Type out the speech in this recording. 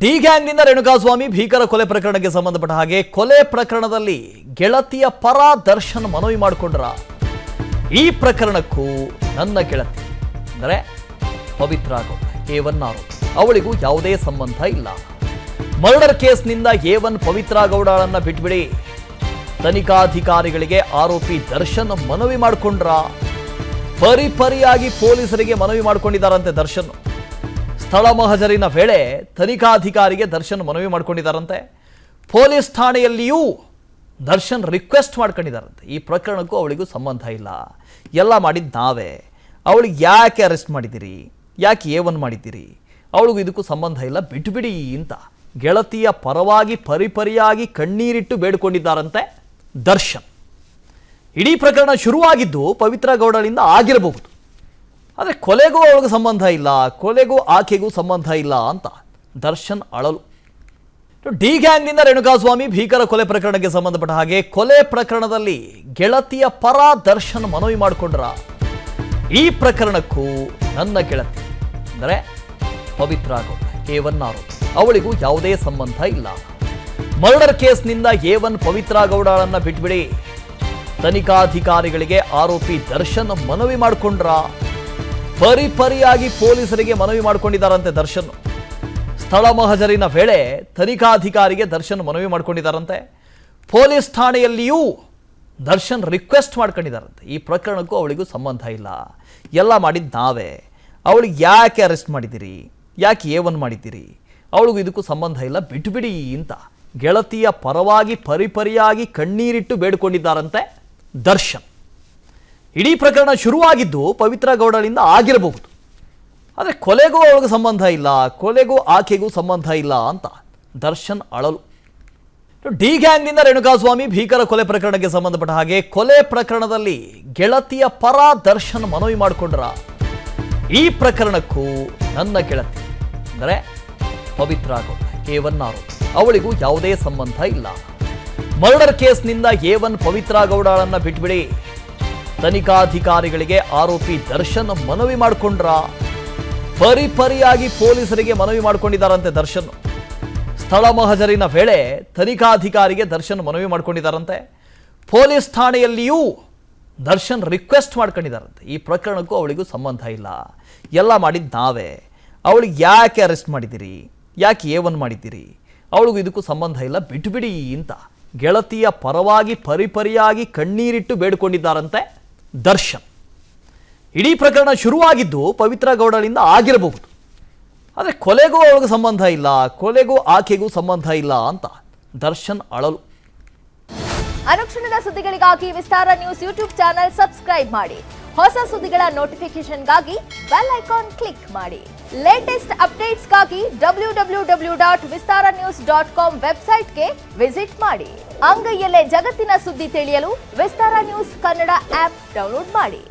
D ಗ್ಯಾಂಗ್ನಿಂದ Renukaswamy ಭೀಕರ ಕೊಲೆ ಪ್ರಕರಣಕ್ಕೆ ಸಂಬಂಧಪಟ್ಟ ಹಾಗೆ ಕೊಲೆ ಪ್ರಕರಣದಲ್ಲಿ ಗೆಳತಿಯ ಪರ ದರ್ಶನ್ ಮನವಿ ಮಾಡಿಕೊಂಡ್ರ ಈ ಪ್ರಕರಣಕ್ಕೂ ನನ್ನ ಗೆಳತಿ ಅಂದರೆ ಪವಿತ್ರ ಗೌಡ A1 ಆರೋಪಿ ಅವಳಿಗೂ ಯಾವುದೇ ಸಂಬಂಧ ಇಲ್ಲ. ಮರ್ಡರ್ ಕೇಸ್ನಿಂದ A1 ಪವಿತ್ರ ಗೌಡಳನ್ನ ಬಿಟ್ಬಿಡಿ, ತನಿಖಾಧಿಕಾರಿಗಳಿಗೆ ಆರೋಪಿ ದರ್ಶನ್ ಮನವಿ ಮಾಡಿಕೊಂಡ್ರ ಪರಿಪರಿಯಾಗಿ ಪೊಲೀಸರಿಗೆ ಮನವಿ ಮಾಡಿಕೊಂಡಿದ್ದಾರಂತೆ. ದರ್ಶನ್ ಸ್ಥಳ ಮಹಜರಿನ ವೇಳೆ ತನಿಖಾಧಿಕಾರಿಗೆ ದರ್ಶನ್ ಮನವಿ ಮಾಡಿಕೊಂಡಿದ್ದಾರಂತೆ. ಪೊಲೀಸ್ ಠಾಣೆಯಲ್ಲಿಯೂ ದರ್ಶನ್ ರಿಕ್ವೆಸ್ಟ್ ಮಾಡ್ಕೊಂಡಿದ್ದಾರಂತೆ. ಈ ಪ್ರಕರಣಕ್ಕೂ ಅವಳಿಗೂ ಸಂಬಂಧ ಇಲ್ಲ, ಎಲ್ಲ ಮಾಡಿದ್ದು ನಾವೇ, ಅವಳಿಗೆ ಯಾಕೆ ಅರೆಸ್ಟ್ ಮಾಡಿದ್ದೀರಿ, ಯಾಕೆ A1 ಮಾಡಿದ್ದೀರಿ, ಅವಳಿಗೂ ಇದಕ್ಕೂ ಸಂಬಂಧ ಇಲ್ಲ, ಬಿಟ್ಬಿಡಿ ಅಂತ ಗೆಳತಿಯ ಪರವಾಗಿ ಪರಿಪರಿಯಾಗಿ ಕಣ್ಣೀರಿಟ್ಟು ಬೇಡಿಕೊಂಡಿದ್ದಾರಂತೆ ದರ್ಶನ್. ಇಡೀ ಪ್ರಕರಣ ಶುರುವಾಗಿದ್ದು ಪವಿತ್ರ ಗೌಡಳಿಂದ ಆಗಿರಬಹುದು, ಆದರೆ ಕೊಲೆಗೂ ಅವಳಿಗೆ ಸಂಬಂಧ ಇಲ್ಲ, ಕೊಲೆಗೂ ಆಕೆಗೂ ಸಂಬಂಧ ಇಲ್ಲ ಅಂತ ದರ್ಶನ್ ಅಳಲು. ಡಿ ಗ್ಯಾಂಗ್ನಿಂದ ರೇಣುಕಾಸ್ವಾಮಿ ಭೀಕರ ಕೊಲೆ ಪ್ರಕರಣಕ್ಕೆ ಸಂಬಂಧಪಟ್ಟ ಹಾಗೆ ಕೊಲೆ ಪ್ರಕರಣದಲ್ಲಿ ಗೆಳತಿಯ ಪರ ದರ್ಶನ್ ಮನವಿ ಮಾಡಿಕೊಂಡ್ರ ಈ ಪ್ರಕರಣಕ್ಕೂ ನನ್ನ ಗೆಳತಿ ಅಂದರೆ ಪವಿತ್ರ ಗೌಡ A1 ಆರೋಪಿ ಅವಳಿಗೂ ಯಾವುದೇ ಸಂಬಂಧ ಇಲ್ಲ. ಮರ್ಡರ್ ಕೇಸ್ನಿಂದ A1 ಪವಿತ್ರ ಗೌಡಳನ್ನ ಬಿಟ್ಬಿಡಿ, ತನಿಖಾಧಿಕಾರಿಗಳಿಗೆ ಆರೋಪಿ ದರ್ಶನ್ ಮನವಿ ಮಾಡಿಕೊಂಡ್ರ ಪರಿಪರಿಯಾಗಿ ಪೊಲೀಸರಿಗೆ ಮನವಿ ಮಾಡಿಕೊಂಡಿದ್ದಾರಂತೆ. ದರ್ಶನ್ ಸ್ಥಳ ಮಹಜರಿನ ವೇಳೆ ತನಿಖಾಧಿಕಾರಿಗೆ ದರ್ಶನ್ ಮನವಿ ಮಾಡಿಕೊಂಡಿದ್ದಾರಂತೆ. ಪೊಲೀಸ್ ಠಾಣೆಯಲ್ಲಿಯೂ ದರ್ಶನ್ ರಿಕ್ವೆಸ್ಟ್ ಮಾಡ್ಕೊಂಡಿದ್ದಾರಂತೆ. ಈ ಪ್ರಕರಣಕ್ಕೂ ಅವಳಿಗೂ ಸಂಬಂಧ ಇಲ್ಲ, ಎಲ್ಲ ಮಾಡಿದ್ದು ನಾವೇ, ಅವಳಿಗೆ ಯಾಕೆ ಅರೆಸ್ಟ್ ಮಾಡಿದ್ದೀರಿ, ಯಾಕೆ A1 ಮಾಡಿದ್ದೀರಿ, ಅವಳಿಗೂ ಇದಕ್ಕೂ ಸಂಬಂಧ ಇಲ್ಲ, ಬಿಟ್ಬಿಡಿ ಅಂತ ಗೆಳತಿಯ ಪರವಾಗಿ ಪರಿಪರಿಯಾಗಿ ಕಣ್ಣೀರಿಟ್ಟು ಬೇಡಿಕೊಂಡಿದ್ದಾರಂತೆ ದರ್ಶನ್. ಇಡೀ ಪ್ರಕರಣ ಶುರುವಾಗಿದ್ದು ಪವಿತ್ರ ಗೌಡಳಿಂದ ಆಗಿರಬಹುದು, ಆದರೆ ಕೊಲೆಗೂ ಅವಳಿಗೆ ಸಂಬಂಧ ಇಲ್ಲ, ಕೊಲೆಗೂ ಆಕೆಗೂ ಸಂಬಂಧ ಇಲ್ಲ ಅಂತ ದರ್ಶನ್ ಅಳಲು. ಡಿ ಗ್ಯಾಂಗ್ನಿಂದ ರೇಣುಕಾಸ್ವಾಮಿ ಭೀಕರ ಕೊಲೆ ಪ್ರಕರಣಕ್ಕೆ ಸಂಬಂಧಪಟ್ಟ ಹಾಗೆ ಕೊಲೆ ಪ್ರಕರಣದಲ್ಲಿ ಗೆಳತಿಯ ಪರ ದರ್ಶನ್ ಮನವಿ ಮಾಡಿಕೊಂಡ್ರ ಈ ಪ್ರಕರಣಕ್ಕೂ ನನ್ನ ಗೆಳತಿ ಅಂದರೆ ಪವಿತ್ರ ಗೌಡ A1 ಆರೋಪಿ ಅವಳಿಗೂ ಯಾವುದೇ ಸಂಬಂಧ ಇಲ್ಲ. ಮರ್ಡರ್ ಕೇಸ್ನಿಂದ A1 ಪವಿತ್ರ ಗೌಡಳನ್ನ ಬಿಟ್ಬಿಡಿ, ತನಿಖಾಧಿಕಾರಿಗಳಿಗೆ ಆರೋಪಿ ದರ್ಶನ್ ಮನವಿ ಮಾಡಿಕೊಂಡ್ರ ಪರಿಪರಿಯಾಗಿ ಪೊಲೀಸರಿಗೆ ಮನವಿ ಮಾಡಿಕೊಂಡಿದ್ದಾರಂತೆ. ದರ್ಶನ್ ಸ್ಥಳ ಮಹಜರಿನ ವೇಳೆ ತನಿಖಾಧಿಕಾರಿಗೆ ದರ್ಶನ್ ಮನವಿ ಮಾಡಿಕೊಂಡಿದ್ದಾರಂತೆ. ಪೊಲೀಸ್ ಠಾಣೆಯಲ್ಲಿಯೂ ದರ್ಶನ್ ರಿಕ್ವೆಸ್ಟ್ ಮಾಡ್ಕೊಂಡಿದ್ದಾರಂತೆ. ಈ ಪ್ರಕರಣಕ್ಕೂ ಅವಳಿಗೂ ಸಂಬಂಧ ಇಲ್ಲ, ಎಲ್ಲ ಮಾಡಿದ್ದು ನಾವೇ, ಅವಳಿಗೆ ಯಾಕೆ ಅರೆಸ್ಟ್ ಮಾಡಿದ್ದೀರಿ, ಯಾಕೆ A1 ಮಾಡಿದ್ದೀರಿ, ಅವಳಿಗೂ ಇದಕ್ಕೂ ಸಂಬಂಧ ಇಲ್ಲ, ಬಿಟ್ಬಿಡಿ ಅಂತ ಗೆಳತಿಯ ಪರವಾಗಿ ಪರಿಪರಿಯಾಗಿ ಕಣ್ಣೀರಿಟ್ಟು ಬೇಡಿಕೊಂಡಿದ್ದಾರಂತೆ ದರ್ಶನ್. ಇಡೀ ಪ್ರಕರಣ ಶುರುವಾಗಿದ್ದು ಪವಿತ್ರ ಗೌಡಳಿಂದ ಆಗಿರಬಹುದು, ಆದರೆ ಕೊಲೆಗೂ ಅವಳಿಗೆ ಸಂಬಂಧ ಇಲ್ಲ, ಕೊಲೆಗೂ ಆಕೆಗೂ ಸಂಬಂಧ ಇಲ್ಲ ಅಂತ ದರ್ಶನ್ ಅಳಲು. ಅನುಕ್ಷಣದ ಸುದ್ದಿಗಳಿಗಾಗಿ ವಿಸ್ತಾರ ನ್ಯೂಸ್ ಯೂಟ್ಯೂಬ್ ಚಾನೆಲ್ ಸಬ್ಸ್ಕ್ರೈಬ್ ಮಾಡಿ. ಹೊಸ ಸುದ್ದಿಗಳ ನೋಟಿಫಿಕೇಶನ್ಗಾಗಿ ಬೆಲ್ ಐಕಾನ್ ಕ್ಲಿಕ್ ಮಾಡಿ. ಲೇಟೆಸ್ಟ್ ಅಪ್ಡೇಟ್ಸ್ಗಾಗಿ www.vistaranews.com ವೆಬ್ಸೈಟ್ಗೆ ವಿಸಿಟ್ ಮಾಡಿ. ಅಂಗೈಯಲ್ಲೇ ಜಗತ್ತಿನ ಸುದ್ದಿ ತಿಳಿಯಲು ವಿಸ್ತಾರ ನ್ಯೂಸ್ ಕನ್ನಡ ಆಪ್ ಡೌನ್ಲೋಡ್ ಮಾಡಿ.